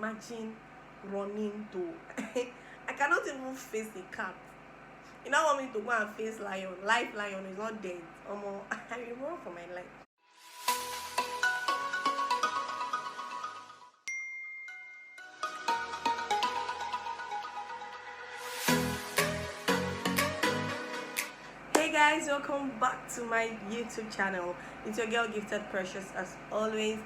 imagine running to I cannot even face a cat. You now want me to go and face lion. Life lion is not dead. I will run for my life. Hey guys, welcome back to my YouTube channel. It's your girl Gifted Precious as always.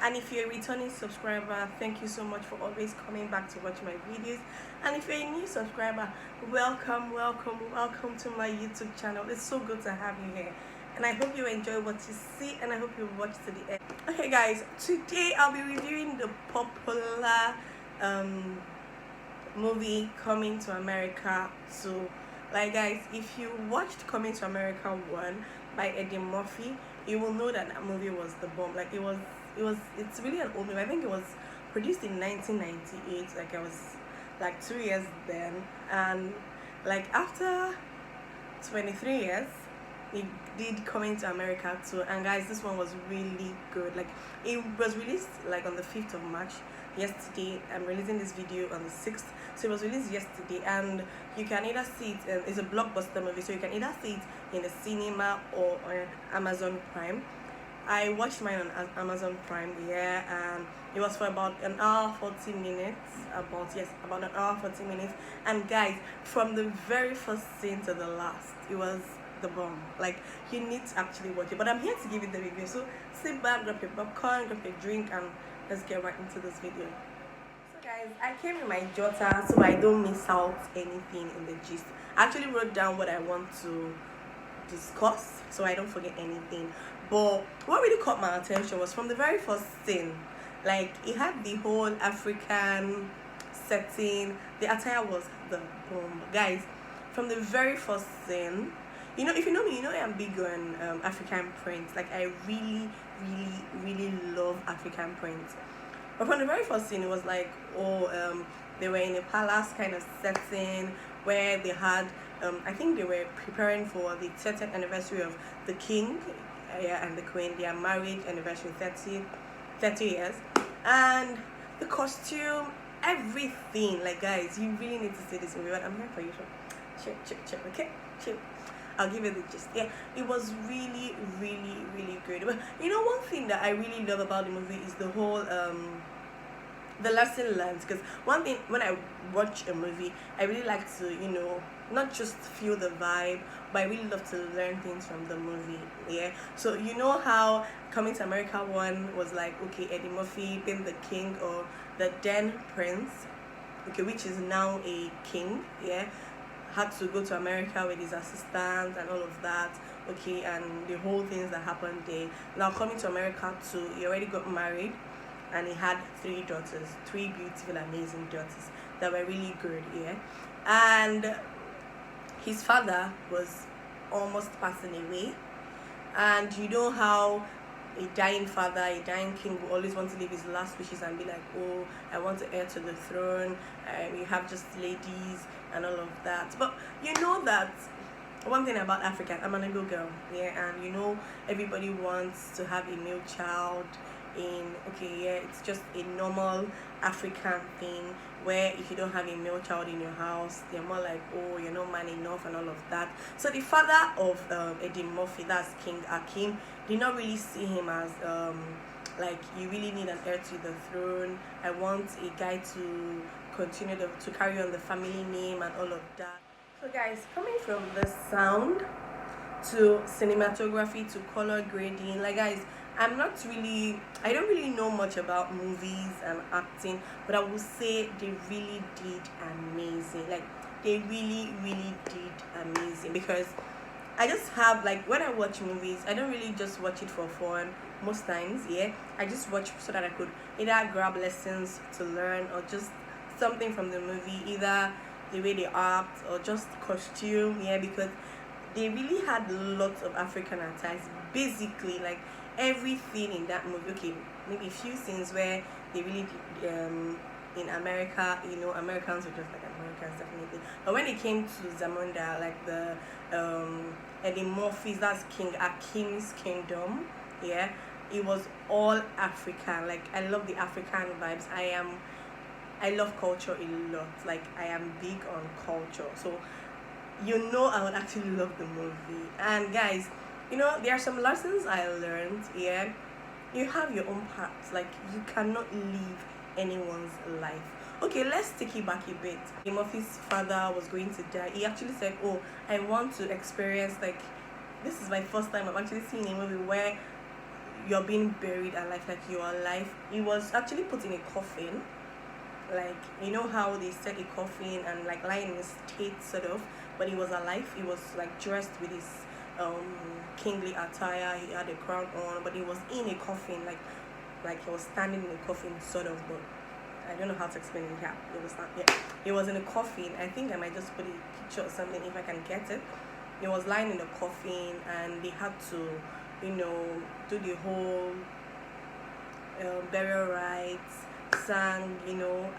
And if you're a returning subscriber, thank you so much for always coming back to watch my videos. And if you're a new subscriber, welcome to my YouTube channel. It's so good to have you here, and I hope you enjoy what you see, and I hope you watch to the end. Okay guys, today I'll be reviewing the popular movie Coming to America 2. Like guys, if you watched Coming to America 1 by Eddie Murphy, you will know that that movie was the bomb. Like it's really an old movie. I think it was produced in 1998. Like I was like 2 years then, and like after 23 years it did Coming to America 2. And guys, this one was really good. Like it was released like on the 5th of March, yesterday. I'm releasing this video on the 6th, so it was released yesterday, and you can either see it, it's a blockbuster movie, so you can either see it in the cinema or on Amazon Prime. I watched mine on Amazon Prime, and it was for about an hour 40 minutes. About an hour 40 minutes. And guys, from the very first scene to the last, it was the bomb. Like, you need to actually watch it. But I'm here to give it the review, so sit back, grab your popcorn, grab your drink, and let's get right into this video. So guys, I came with my jotter so I don't miss out anything in the gist. I actually wrote down what I want to discuss so I don't forget anything. But what really caught my attention was from the very first scene. Like, it had the whole African setting. The attire was the bomb. Guys, from the very first scene, you know, if you know me, you know I'm big on African prints. Like, I really love African prints. But from the very first scene, it was like, they were in a palace kind of setting where they had, I think they were preparing for the 30th anniversary of the king and the queen. Their marriage anniversary, 30 years. And the costume, everything. Like, guys, you really need to see this movie. I'm here for you, so check, okay? Check. I'll give you the gist. Yeah, it was really good. But you know, one thing that I really love about the movie is the whole the lesson learned. Because one thing, when I watch a movie, I really like to, you know, not just feel the vibe, but I really love to learn things from the movie. Yeah, so you know how Coming to America 1 was like, okay, Eddie Murphy being the king, or the then prince, okay, which is now a king, yeah, had to go to America with his assistant and all of that, okay, and the whole things that happened there. Now Coming to America 2, he already got married, and he had 3 daughters, 3 beautiful, amazing daughters that were really good, yeah. And his father was almost passing away, and you know how a dying father, a dying king will always want to leave his last wishes and be like, oh, I want to heir to the throne, we have just ladies and all of that. But you know that one thing about Africa, I'm an Igbo girl, yeah, and you know everybody wants to have a male child it's just a normal African thing, where if you don't have a male child in your house, they're more like, oh, you're not man enough and all of that. So the father of Eddie Murphy, that's King Akim, did not really see him as like, you really need an heir to the throne. I want a guy to continue to carry on the family name and all of that. So guys, coming from the sound to cinematography to color grading, like guys, I don't really know much about movies and acting, but I will say they really did amazing. Like, they really did amazing. Because I just have, like, when I watch movies, I don't really just watch it for fun most times, yeah. I just watch so that I could either grab lessons to learn, or just something from the movie, either the way they act or just costume, yeah, because they really had lots of African attires. Basically, like, everything in that movie, okay, maybe a few scenes where they really did, in America, you know, Americans were just like Americans, definitely. But when it came to Zamunda, like the Eddie Murphy's, that's King Akim's kingdom, yeah, it was all African. Like, I love the African vibes. I am I love culture a lot. Like I am big on culture, so I would actually love the movie. And guys, there are some lessons I learned. Yeah, you have your own path. Like you cannot live anyone's life. Okay, let's take it back a bit. Murphy's father was going to die. He actually said, "Oh, I want to experience like this is my first time I'm actually seeing a movie where you're being buried alive, like you're alive." He was actually put in a coffin, like how they set a coffin and like lying in a state sort of, but he was alive. He was like dressed with his kingly attire. He had a crown on, but he was in a coffin, like he was standing in a coffin sort of, but I don't know how to explain it. Yeah, you understand? Yeah, he was in a coffin. I think I might just put a picture or something if I can get it. He was lying in a coffin, and they had to do the whole burial rites, sang,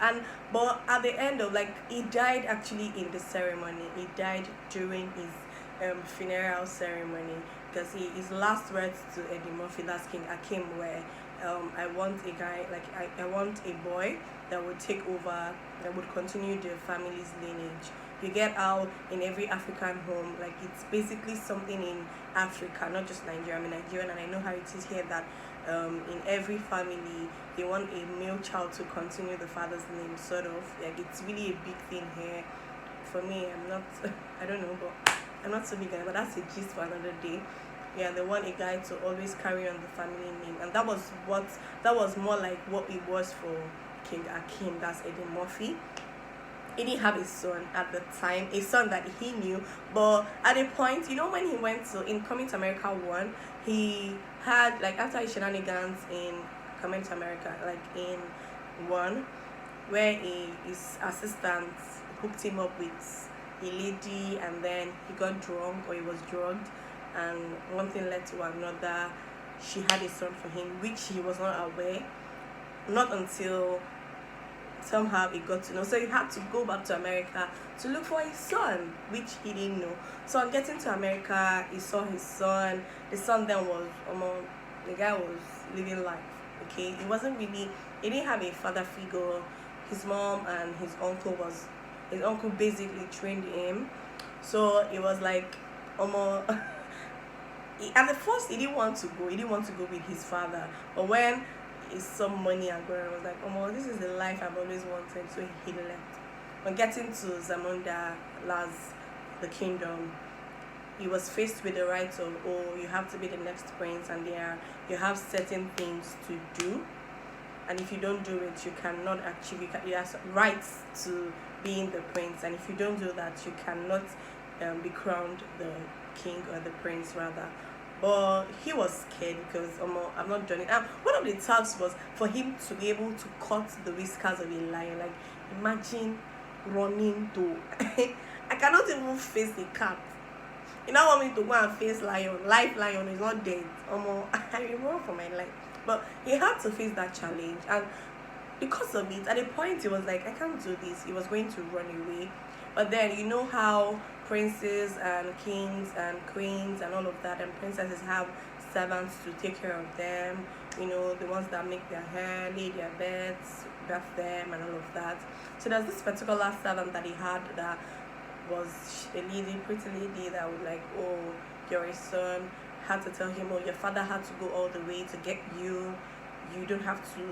and but at the end of, like, he died actually in the ceremony. He died during his funeral ceremony, because his last words to Eddie Murphy, that's King Akim, were I want a guy, like I want a boy that would take over, that would continue the family's lineage. You get how in every African home, like it's basically something in Africa, not just Nigeria. I'm a Nigerian, and I know how it is here, that in every family they want a male child to continue the father's name, sort of. Like it's really a big thing here. For me, I'm not I don't know, but I'm not so big on it, but that's a gist for another day. Yeah, they want a guy to always carry on the family name, and that was more like what it was for King Akim, that's Eddie Murphy. He didn't have a son at the time, a son that he knew, but at a point, when he went to in Coming to America 1, he had, like, after his shenanigans in Coming to America, like in 1, where his assistant hooked him up with a lady, and then he got drunk, or he was drugged, and one thing led to another. She had a son for him, which he was not aware, not until somehow he got to know. So he had to go back to America to look for his son, which he didn't know. So on getting to America, he saw his son. The son then was the guy was living life. Okay, he didn't have a father figure. His mom and his uncle basically trained him. So it was like at the first he didn't want to go. He didn't want to go with his father, but when he saw money and going, I was like, this is the life I've always wanted. So he left. On getting to Zamunda, Laz, the kingdom, he was faced with the rights of, you have to be the next prince, and you have certain things to do, and if you don't do it, you cannot achieve. You have rights to being the prince, and if you don't do that, you cannot be crowned the king, or the prince rather. But he was scared, because I'm not doing it. One of the tasks was for him to be able to cut the whiskers of a lion. Like, imagine running to I cannot even face a cat. You don't want me to go and face live lion is not dead. I will run for my life. But he had to face that challenge, and because of it, at a point he was like, I can't do this. He was going to run away. But then, how princes and kings and queens and all of that, and princesses have servants to take care of them, the ones that make their hair, lay their beds, bath them, and all of that. So there's this particular servant that he had that was a pretty lady, that was like, you're a son. Had to tell him, your father had to go all the way to get you. You don't have to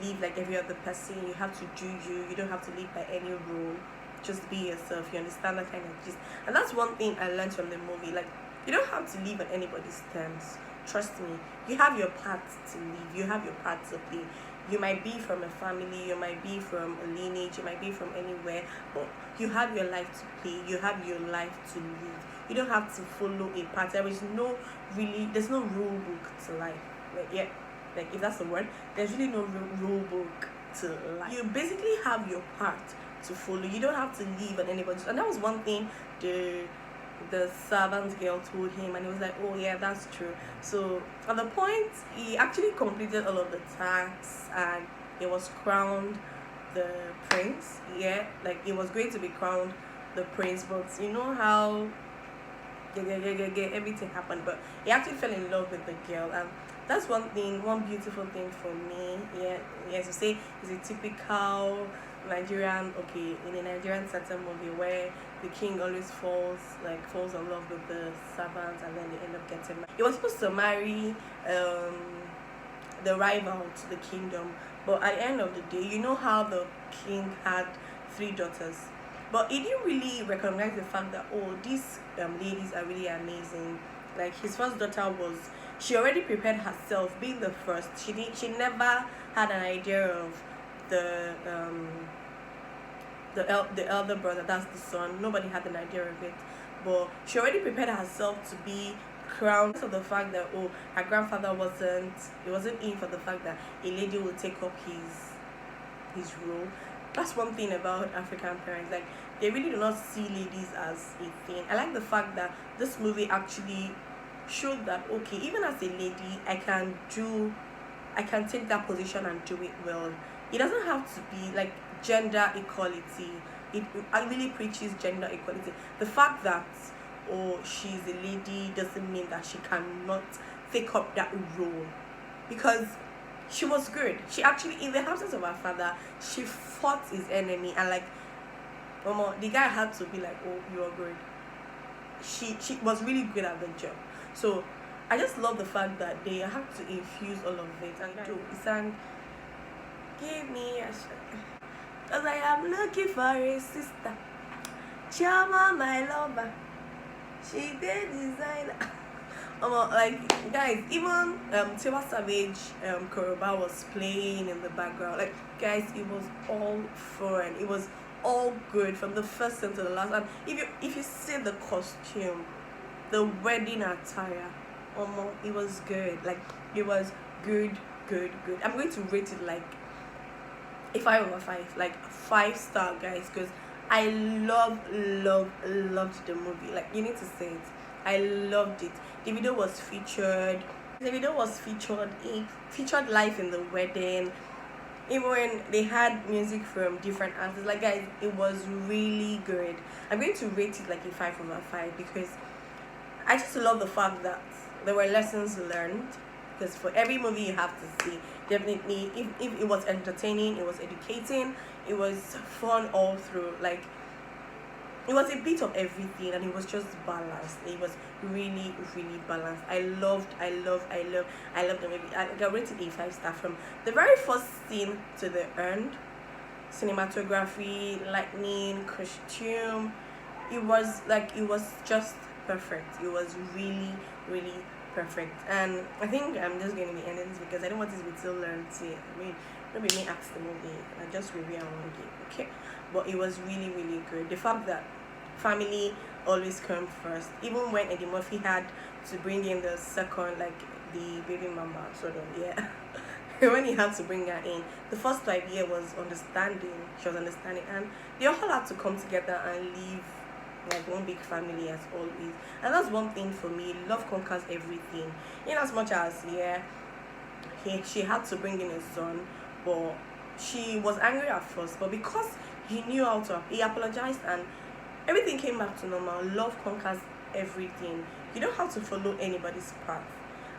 live like every other person. You have to do you. You don't have to live by any rule. Just be yourself. You understand that kind of gist? And that's one thing I learned from the movie. Like, you don't have to live on anybody's terms. Trust me. You have your part to live. You have your part to play. You might be from a family, you might be from a lineage, you might be from anywhere, but you have your life to play. You have your life to live. You don't have to follow a path. There's no rule book to life. Like if that's the word, there's really no rule book to life. You basically have your part to follow. You don't have to live on anybody's. And that was one thing the servant girl told him, and he was like, yeah, that's true. So at the point, he actually completed all of the tasks, and he was crowned the prince. Like he was going to be crowned the prince, but how everything happened. But he actually fell in love with the girl, and that's one thing, one beautiful thing for me. Yeah, yes, to say it's a typical Nigerian, okay, in a Nigerian certain movie where the king always falls in love with the servants, and then they end up getting married. He was supposed to marry the rival to the kingdom, but at the end of the day, you know how the king had three daughters, but he didn't really recognize the fact that, oh, these ladies are really amazing. Like, his first daughter was, she already prepared herself, being the first. She never had an idea of the the elder brother, that's the son. Nobody had an idea of it, but she already prepared herself to be crowned. Because of the fact that, oh, her grandfather wasn't, it wasn't in for the fact that a lady will take up his role. That's one thing about African parents, like, they really do not see ladies as a thing. I like the fact that this movie actually showed that, okay, even as a lady, I can take that position and do it well. It doesn't have to be like gender equality. I really preaches gender equality. The fact that, oh, she's a lady doesn't mean that she cannot take up that role, because she was good. She actually, in the absence of her father, she fought his enemy, and like, the guy had to be like, oh, you're good. She was really good at the job. So I just love the fact that they have to infuse all of it. And he sang, give me a shot, cause I am looking for a sister, Chama, my lover, she did designer. Like, guys, even Tiwa Savage Koroba was playing in the background. Like, guys, it was all fun. It was all good from the first scene to the last. And if you see the costume, the wedding attire, it was good. Like, it was good. I'm going to rate it like a 5/5, like 5-star, guys, because I loved the movie. Like, you need to say it. I loved it. The video was featured. It featured live in the wedding. Even when they had music from different artists, like, guys, it was really good. I'm going to rate it like a 5/5 because I just love the fact that there were lessons learned. Because for every movie you have to see, definitely, if it was entertaining, it was educating, it was fun all through. Like, it was a bit of everything, and it was just balanced. It was really balanced. I loved the movie. I rated a 5-star from the very first scene to the end. Cinematography, lightning, costume, it was just perfect. It was really perfect. And I think I'm just going to be ending this because I don't want this to be too long. I mean, don't be me ask the movie, I just review and one game, okay? But it was really good. The fact that family always come first, even when Eddie Murphy had to bring in the second, like, the baby mama, sort of, yeah. When he had to bring her in, the first idea was understanding. She was understanding, and they all had to come together and live like one big family as always. And that's one thing for me. Love conquers everything. In as much as, yeah, she had to bring in a son, but she was angry at first. But because he knew how to, he apologized, and everything came back to normal. Love conquers everything. You don't have to follow anybody's path.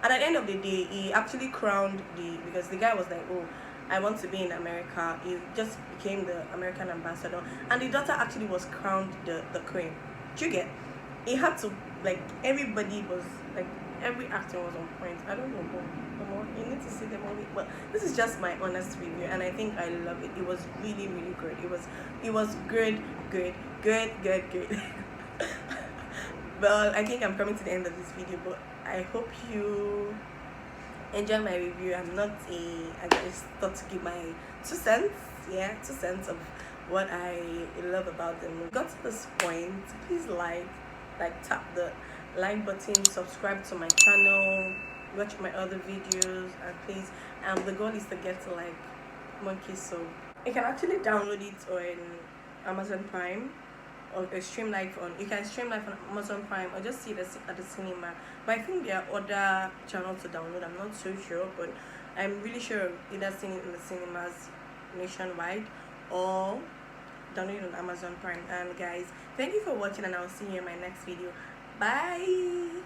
And at the end of the day, he actually crowned because the guy was like, oh, I want to be in America. He just became the American ambassador, and the daughter actually was crowned the queen. Do you get? He had to, like, everybody was like, every actor was on point. I don't know, but you need to see the movie. But this is just my honest review, and I think I love it. It was really good. It was good. Well, I think I'm coming to the end of this video, but I hope you enjoy my review. I just thought to give my 2 cents, 2 cents of what I love about them. Got to this point, please tap the like button, subscribe to my channel, watch my other videos, and please, the goal is to get to like monkey. So you can actually download it on Amazon Prime, or stream live on, you can stream live on Amazon Prime, or just see it at the cinema. But I think there are other channels to download. I'm not so sure, but I'm really sure either seeing it in the cinemas nationwide or download it on Amazon Prime. And guys, thank you for watching, and I'll see you in my next video. Bye.